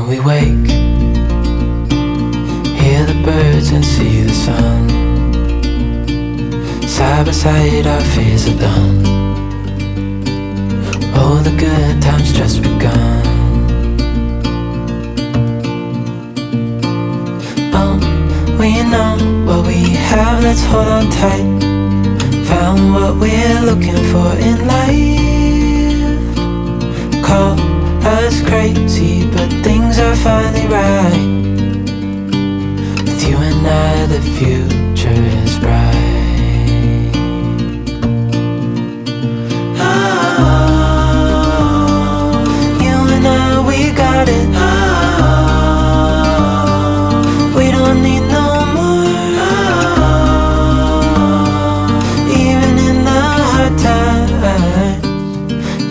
When we wake, hear the birds and see the sun. Side by side our fears are done. Oh, the good times just begun. We know what we have, let's hold on tight. Found what we're looking for in life. Call us crazy, but things are finally right. With you and I, the future is bright. You and I, we got it. We don't need no more. Even in the hard times,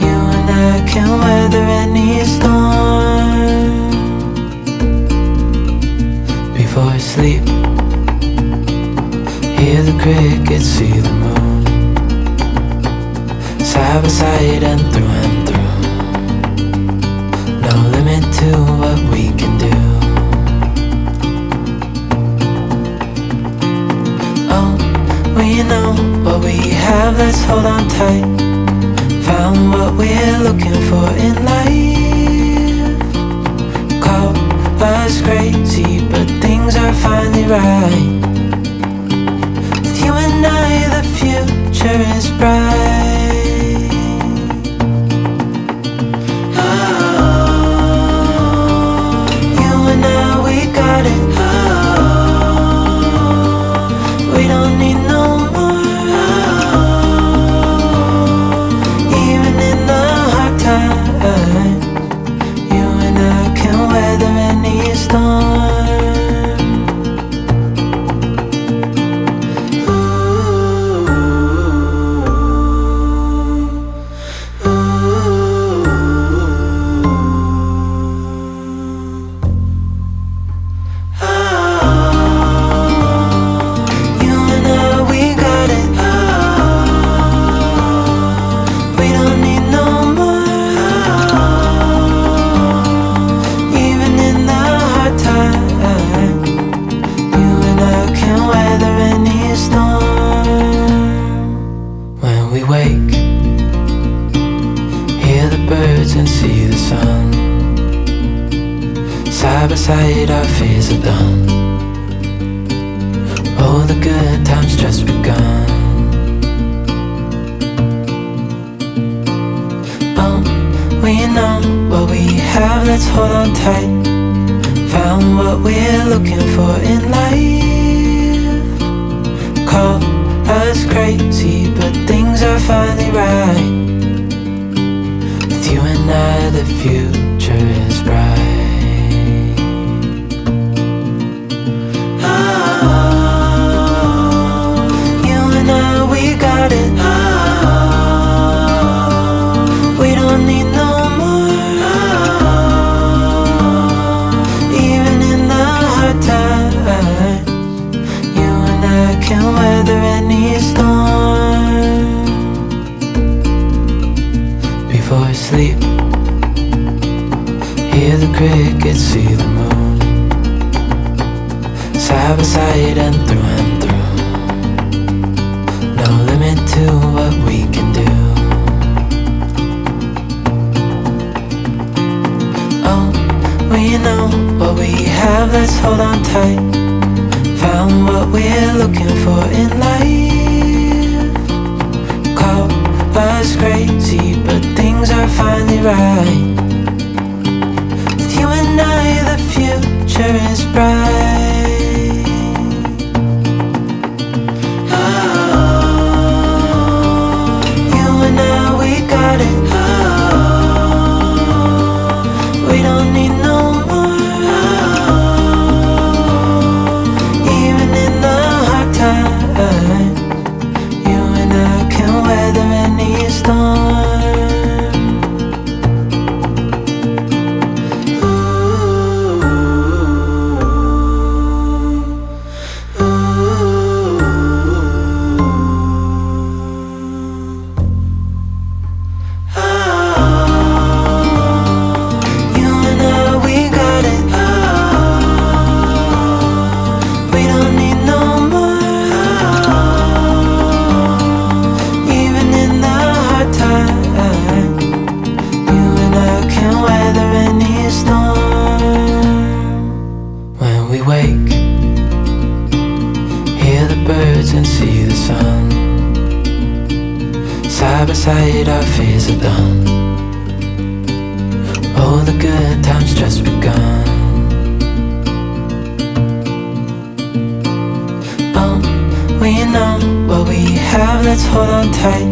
you and I can weather any storm. Before I sleep, hear the crickets, see the moon. Side by side and through. No limit to what we can do. We know what we have, let's hold on tight. Found what we're looking for in life. Call us crazy, but things are finally right. With you and I, the future is bright. You and I, we got it. We don't need no and see the sun. Side by side our fears are done. Oh, the good times just begun. We know what we have, let's hold on tight. Found what we're looking for in life. Call us crazy, but things are finally right. You and I, the future is bright. You and I, we got it. We don't need no more. Even in the hard times, you and I can weather any storm. Before I sleep, hear the crickets, see the moon. Side by side and through. No limit to what we can do. We know what we have, let's hold on tight. Found what we're looking for in life. Call us crazy, but things are finally right. With you and I, the future is bright. You and I, we got it. We don't need no more. Even in the hard times, you and I can weather any storm. beside, our fears are done. Oh, the good times just begun. We know what we have, let's hold on tight.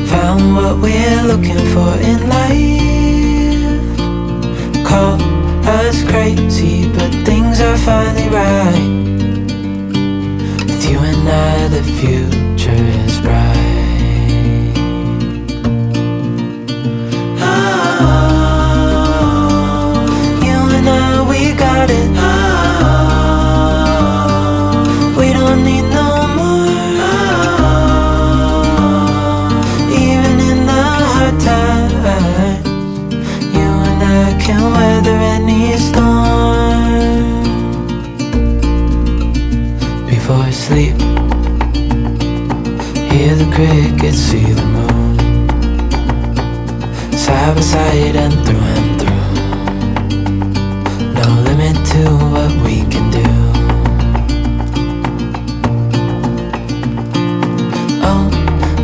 Found what we're looking for in life. Call us crazy, but things are finally right. With you and I, the future is bright. You and I, we got it. We don't need no more. Even in the hard times, you and I can weather any storm. Before I sleep, hear the crickets, see the moon. Side by side and through. No limit to what we can do.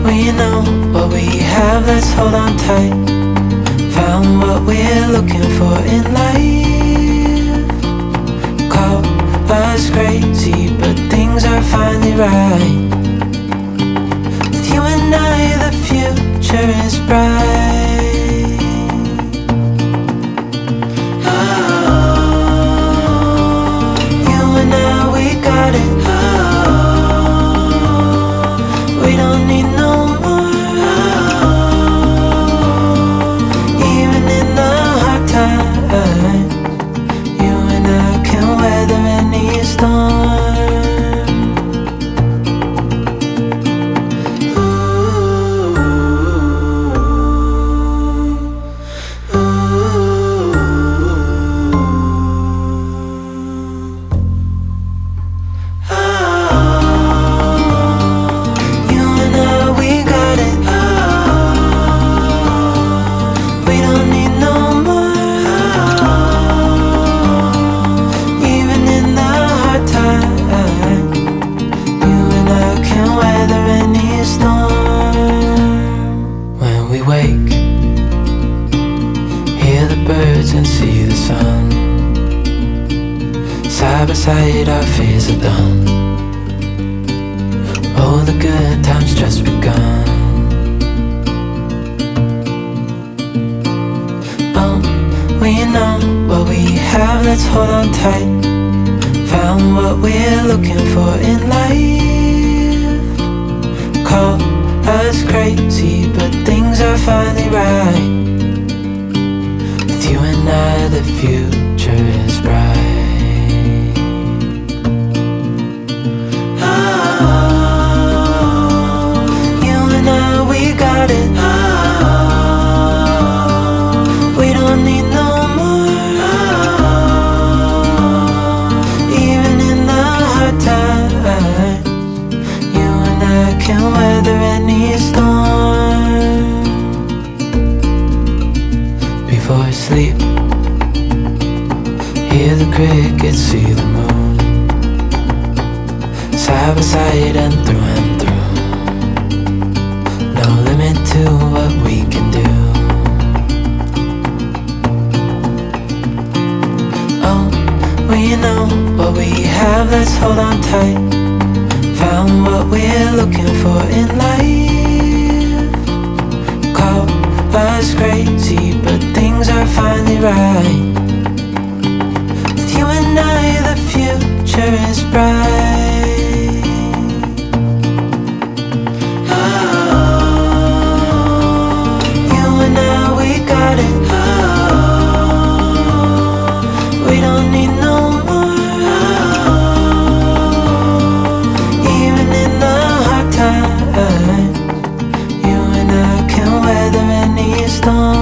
We know what we have, let's hold on tight. Found what we're looking for in life. Call us crazy, but things are finally right. With you and I, the future is bright. You and I, we got it. We don't need no more. Even in the hard times, you and I can weather any storm. And see the sun. Side by side, our fears are done. Oh, the good times just begun. We know what we have, let's hold on tight. Found what we're looking for in life. Call us crazy, but things are finally right. You and I, the future is bright. You and I, we got it. We don't need no more. Even in the hard times, you and I can weather any storm. Before I sleep, hear the crickets, see the moon. Side by side and through. No limit to what we can do. We know what we have, let's hold on tight. Found what we're looking for in life. Call us crazy, but things are finally right. With you and I, the future is bright. You and I, we got it. We don't need no more. Even in the hard times, you and I can weather any storm.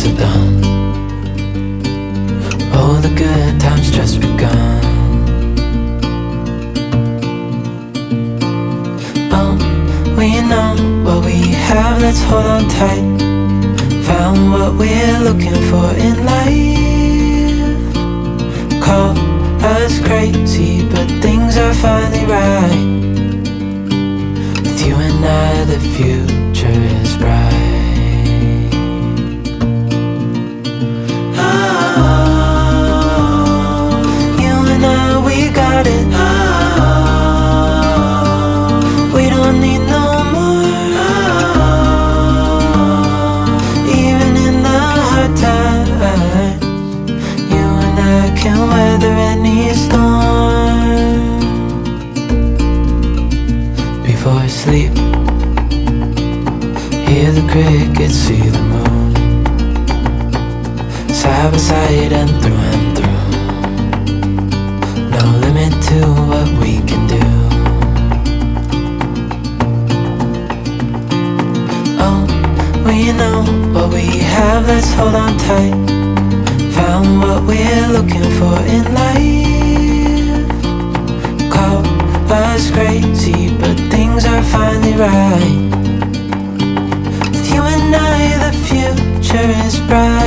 fears are done. Oh, the good times just begun. We know what we have, let's hold on tight. Found what we're looking for in life. Call us crazy, but things are finally right. With you and I, the future is bright. You and I, we got it. We don't need no more. Even in the hard times, you and I can weather any storm. Before I sleep, hear the crickets, see the moon. Side by side and through. No limit to what we can do. We know what we have, let's hold on tight. Found what we're looking for in life. Call us crazy, but things are finally right. With you and I, the future is bright.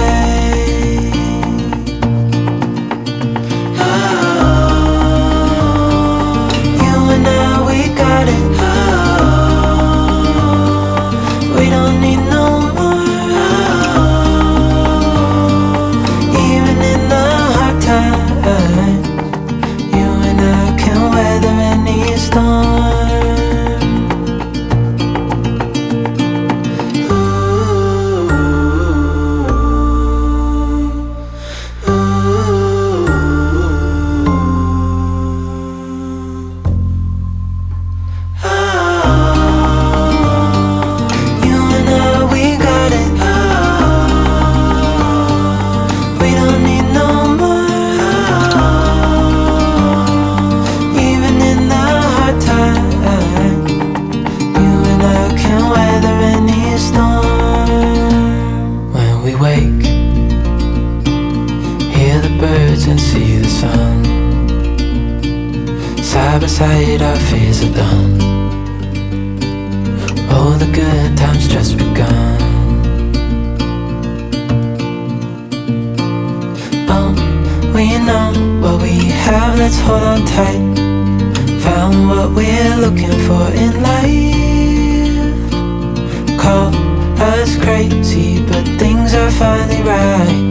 You and I, we got it. We don't need no and see the sun. Side by side, our fears are done. Oh, the good times just begun. We know what we have, let's hold on tight. Found what we're looking for in life. Call us crazy, but things are finally right.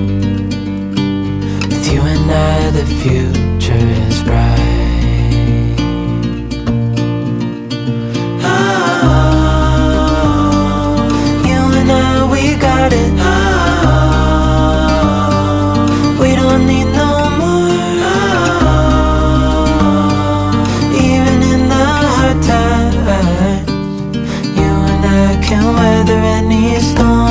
You and I, the future is bright. You and I, we got it. We don't need no more. Even in the hard times, you and I can weather any storm.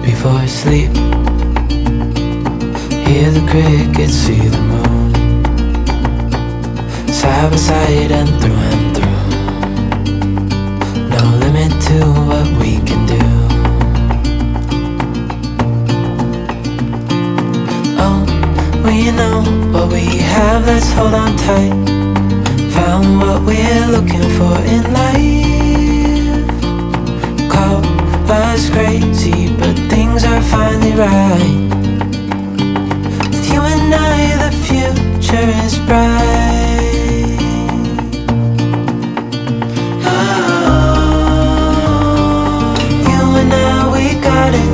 Before I sleep, hear the crickets, see the moon. Side by side and through. No limit to what we can do. We know what we have, let's hold on tight. Found what we're looking for in life. Call us crazy, but things are finally right. With you and I, the future is bright. You and I, we got it.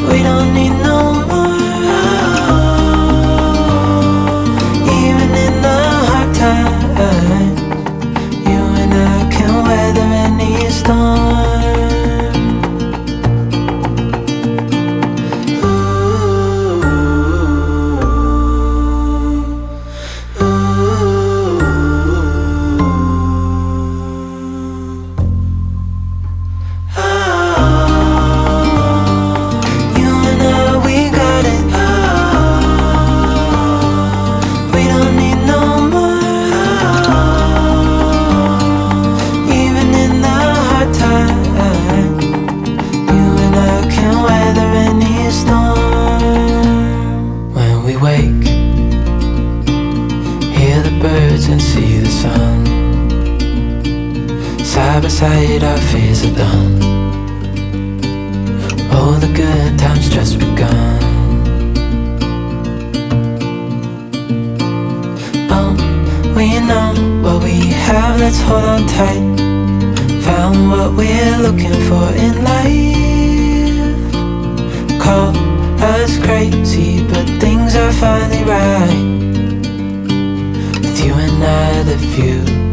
We don't need no more. Even in the hard times, you and I can weather any storm. Ooh. sight, our fears are done. Oh, the good times just begun. Oh, we know what we have, let's hold on tight. Found what we're looking for in life. Call us crazy, but things are finally right. With you and I, the view